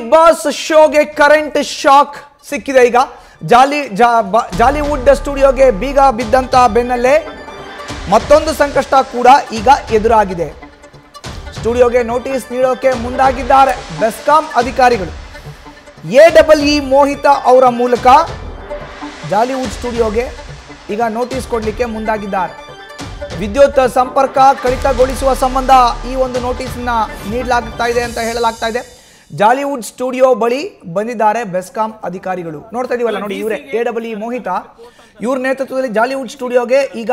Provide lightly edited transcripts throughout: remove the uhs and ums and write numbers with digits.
Big boss ಶೋಗೆ current shock ಸಿಕ್ಕಿದೆ. ಈಗ ಜಾಲಿವುಡ್ ಸ್ಟುಡಿಯೋಗೆ ಬೀಗ ಬಿದ್ದಂತ ಬೆನ್ನಲ್ಲೇ ಮತ್ತೊಂದು ಸಂಕಷ್ಟ ಕೂಡ ಈಗ ಎದುರಾಗಿದೆ. ಸ್ಟುಡಿಯೋಗೆ ನೋಟಿಸ್ ನೀಡೋಕೆ ಮುಂದಾಗಿದ್ದಾರೆ ಬೆಸ್ಕಾಂ ಅಧಿಕಾರಿಗಳು. ಎ ಮೋಹಿತಾ ಅವರ ಮೂಲಕ ಜಾಲಿವುಡ್ ಸ್ಟುಡಿಯೋಗೆ ಈಗ ನೋಟಿಸ್ ಕೊಡಲಿಕ್ಕೆ ಮುಂದಾಗಿದ್ದಾರೆ. ವಿದ್ಯುತ್ ಸಂಪರ್ಕ ಕಡಿತಗೊಳಿಸುವ ಸಂಬಂಧ ಈ ಒಂದು ನೋಟಿಸ್ನ ನೀಡಲಾಗ್ತಾ ಇದೆ ಅಂತ ಹೇಳಲಾಗ್ತಾ ಇದೆ. ಜಾಲಿವುಡ್ ಸ್ಟುಡಿಯೋ ಬಳಿ ಬಂದಿದ್ದಾರೆ ಬೆಸ್ಕಾಂ ಅಧಿಕಾರಿಗಳು. ನೋಡ್ತಾ ಇದೀವಲ್ಲ ನೋಡಿ, ಇವರೇ ಎ ಮೋಹಿತಾ, ಇವ್ರ ನೇತೃತ್ವದಲ್ಲಿ ಜಾಲಿವುಡ್ ಸ್ಟುಡಿಯೋಗೆ ಈಗ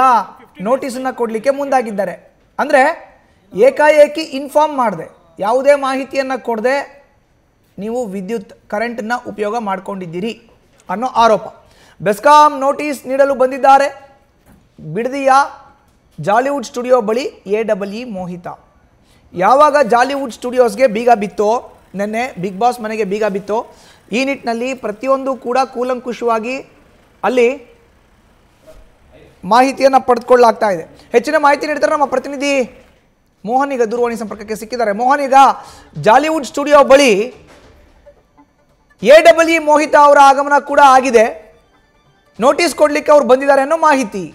ನೋಟಿಸನ್ನ ಕೊಡಲಿಕ್ಕೆ ಮುಂದಾಗಿದ್ದಾರೆ. ಅಂದರೆ ಏಕಾಏಕಿ ಇನ್ಫಾರ್ಮ್ ಮಾಡದೆ, ಯಾವುದೇ ಮಾಹಿತಿಯನ್ನು ಕೊಡದೆ ನೀವು ವಿದ್ಯುತ್ ಕರೆಂಟನ್ನ ಉಪಯೋಗ ಮಾಡ್ಕೊಂಡಿದ್ದೀರಿ ಅನ್ನೋ ಆರೋಪ. ಬೆಸ್ಕಾಂ ನೋಟಿಸ್ ನೀಡಲು ಬಂದಿದ್ದಾರೆ ಬಿಡದಿಯ ಜಾಲಿವುಡ್ ಸ್ಟುಡಿಯೋ ಬಳಿ ಎ ಮೋಹಿತಾ. ಯಾವಾಗ ಜಾಲಿವುಡ್ ಸ್ಟುಡಿಯೋಸ್ಗೆ ಬೀಗ ಬಿತ್ತೋ, ನೆನ್ನೆ ಬಿಗ್ ಬಾಸ್ ಮನೆಗೆ ಬೀಗ ಬಿತ್ತೋ, ಈ ನಿಟ್ಟಿನಲ್ಲಿ ಪ್ರತಿಯೊಂದು ಕೂಡ ಕೂಲಂಕುಷವಾಗಿ ಅಲ್ಲಿ ಮಾಹಿತಿಯನ್ನು ಪಡೆದುಕೊಳ್ಳಲಾಗ್ತಾ ಇದೆ. ಹೆಚ್ಚಿನ ಮಾಹಿತಿ ನೀಡ್ತಾರೆ ನಮ್ಮ ಪ್ರತಿನಿಧಿ ಮೋಹನ್. ಈಗ ದೂರವಾಣಿ ಸಂಪರ್ಕಕ್ಕೆ ಸಿಕ್ಕಿದ್ದಾರೆ. ಮೋಹನ್, ಈಗ ಜಾಲಿವುಡ್ ಸ್ಟುಡಿಯೋ ಬಳಿ ಎ ಮೋಹಿತಾ ಅವರ ಆಗಮನ ಕೂಡ ಆಗಿದೆ. ನೋಟಿಸ್ ಕೊಡ್ಲಿಕ್ಕೆ ಅವ್ರು ಬಂದಿದ್ದಾರೆ ಅನ್ನೋ ಮಾಹಿತಿ.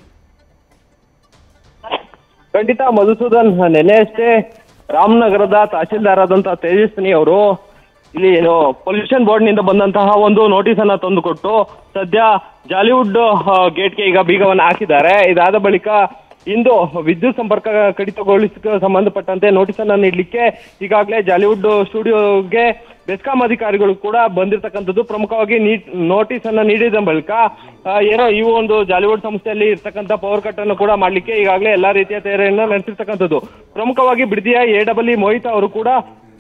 ಖಂಡಿತ ಮಧುಸೂದನ್, ನೆನ್ನೆ ಅಷ್ಟೇ ರಾಮನಗರದ ತಹಶೀಲ್ದಾರ್ ಆದಂತಹ ತೇಜಸ್ವಿನಿ ಅವರು ಇಲ್ಲಿ ಏನು ಪೊಲ್ಯೂಷನ್ ಬೋರ್ಡ್ ನಿಂದ ಬಂದಂತಹ ಒಂದು ನೋಟಿಸ್ ಅನ್ನ ತಂದುಕೊಟ್ಟು ಸದ್ಯ ಜಾಲಿವುಡ್ ಗೇಟ್ಗೆ ಈಗ ಬೀಗವನ್ನು ಹಾಕಿದ್ದಾರೆ. ಇದಾದ ಬಳಿಕ ಇಂದು ವಿದ್ಯುತ್ ಸಂಪರ್ಕ ಕಡಿತಗೊಳಿಸಕ್ಕೆ ಸಂಬಂಧಪಟ್ಟಂತೆ ನೋಟಿಸ್ ಅನ್ನ ನೀಡಲಿಕ್ಕೆ ಈಗಾಗಲೇ ಜಾಲಿವುಡ್ ಸ್ಟುಡಿಯೋಗೆ ಬೆಸ್ಕಾಂ ಅಧಿಕಾರಿಗಳು ಕೂಡ ಬಂದಿರತಕ್ಕಂಥದ್ದು. ಪ್ರಮುಖವಾಗಿ ನೋಟಿಸ್ ಅನ್ನ ನೀಡಿದ ಬಳಿಕ ಏನೋ ಈ ಒಂದು ಜಾಲಿವುಡ್ ಸಂಸ್ಥೆಯಲ್ಲಿ ಇರ್ತಕ್ಕಂಥ ಪವರ್ ಕಟ್ ಅನ್ನು ಕೂಡ ಮಾಡ್ಲಿಕ್ಕೆ ಈಗಾಗಲೇ ಎಲ್ಲಾ ರೀತಿಯ ತಯಾರಿಯನ್ನ ನಡೆಸಿರ್ತಕ್ಕಂಥದ್ದು. ಪ್ರಮುಖವಾಗಿ ಬಿಡದಿಯ ಎ ಮೋಹಿತಾ ಅವರು ಕೂಡ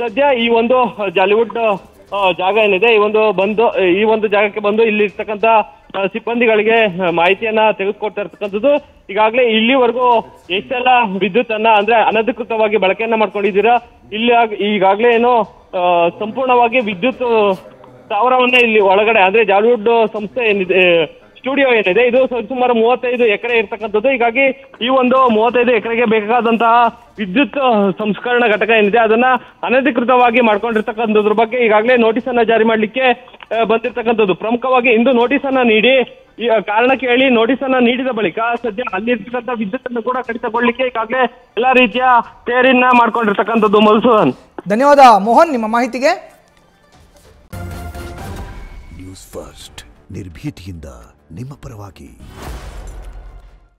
ಸದ್ಯ ಈ ಒಂದು ಜಾಲಿವುಡ್ ಜಾಗ ಏನಿದೆ ಈ ಒಂದು ಜಾಗಕ್ಕೆ ಬಂದು ಇಲ್ಲಿ ಇರ್ತಕ್ಕಂಥ ಸಿಬ್ಬಂದಿಗಳಿಗೆ ಮಾಹಿತಿಯನ್ನ ತೆಗೆದುಕೊಡ್ತಾ ಇರ್ತಕ್ಕಂಥದ್ದು. ಈಗಾಗಲೇ ಇಲ್ಲಿವರೆಗೂ ಎಷ್ಟೆಲ್ಲ ವಿದ್ಯುತ್ ಅನ್ನ ಅಂದ್ರೆ ಅನಧಿಕೃತವಾಗಿ ಬಳಕೆಯನ್ನ ಮಾಡ್ಕೊಂಡಿದ್ದೀರಾ, ಇಲ್ಲಿ ಈಗಾಗಲೇ ಏನು ಸಂಪೂರ್ಣವಾಗಿ ವಿದ್ಯುತ್ ಸ್ಥಾವರವನ್ನ ಇಲ್ಲಿ ಒಳಗಡೆ ಅಂದ್ರೆ ಜಾಲಿವುಡ್ ಸಂಸ್ಥೆ ಏನಿದೆ, ಸ್ಟುಡಿಯೋ ಏನಿದೆ, ಇದು ಸುಮಾರು 35 ಎಕರೆ ಇರ್ತಕ್ಕಂಥದ್ದು. ಹೀಗಾಗಿ ಈ ಒಂದು 35 ಎಕರೆಗೆ ಬೇಕಾದಂತಹ ವಿದ್ಯುತ್ ಸಂಸ್ಕರಣಾ ಘಟಕ ಏನಿದೆ ಅದನ್ನ ಅನಧಿಕೃತವಾಗಿ ಮಾಡ್ಕೊಂಡಿರ್ತಕ್ಕಂಥದ್ರ ಬಗ್ಗೆ ಈಗಾಗಲೇ ನೋಟಿಸ್ ಅನ್ನ ಜಾರಿ ಮಾಡ್ಲಿಕ್ಕೆ ಬಂದಿರ್ತಕ್ಕಂಥದ್ದು. ಪ್ರಮುಖವಾಗಿ ಇಂದು ನೋಟಿಸ್ ಅನ್ನ ನೀಡಿ ಈ ಕಾರಣ ಕೇಳಿ ನೋಟಿಸ್ ಅನ್ನ ನೀಡಿದ ಬಳಿಕ ಸದ್ಯ ಅಲ್ಲಿರ್ತಕ್ಕಂಥ ವಿದ್ಯುತ್ ಅನ್ನು ಕೂಡ ಕಡಿತಗೊಳ್ಳಿಕ್ಕೆ ಈಗಾಗಲೇ ಎಲ್ಲಾ ರೀತಿಯ ತಯಾರಿಯನ್ನ ಮಾಡ್ಕೊಂಡಿರ್ತಕ್ಕಂಥದ್ದು. ಮಧುಸೂದನ್, ಧನ್ಯವಾದ ಮೋಹನ್ ನಿಮ್ಮ ಮಾಹಿತಿಗೆ. ನ್ಯೂಸ್ ಫಸ್ಟ್ ನಿರ್ಭೀತಿಯಿಂದ ನಿಮ್ಮ ಪರವಾಗಿ.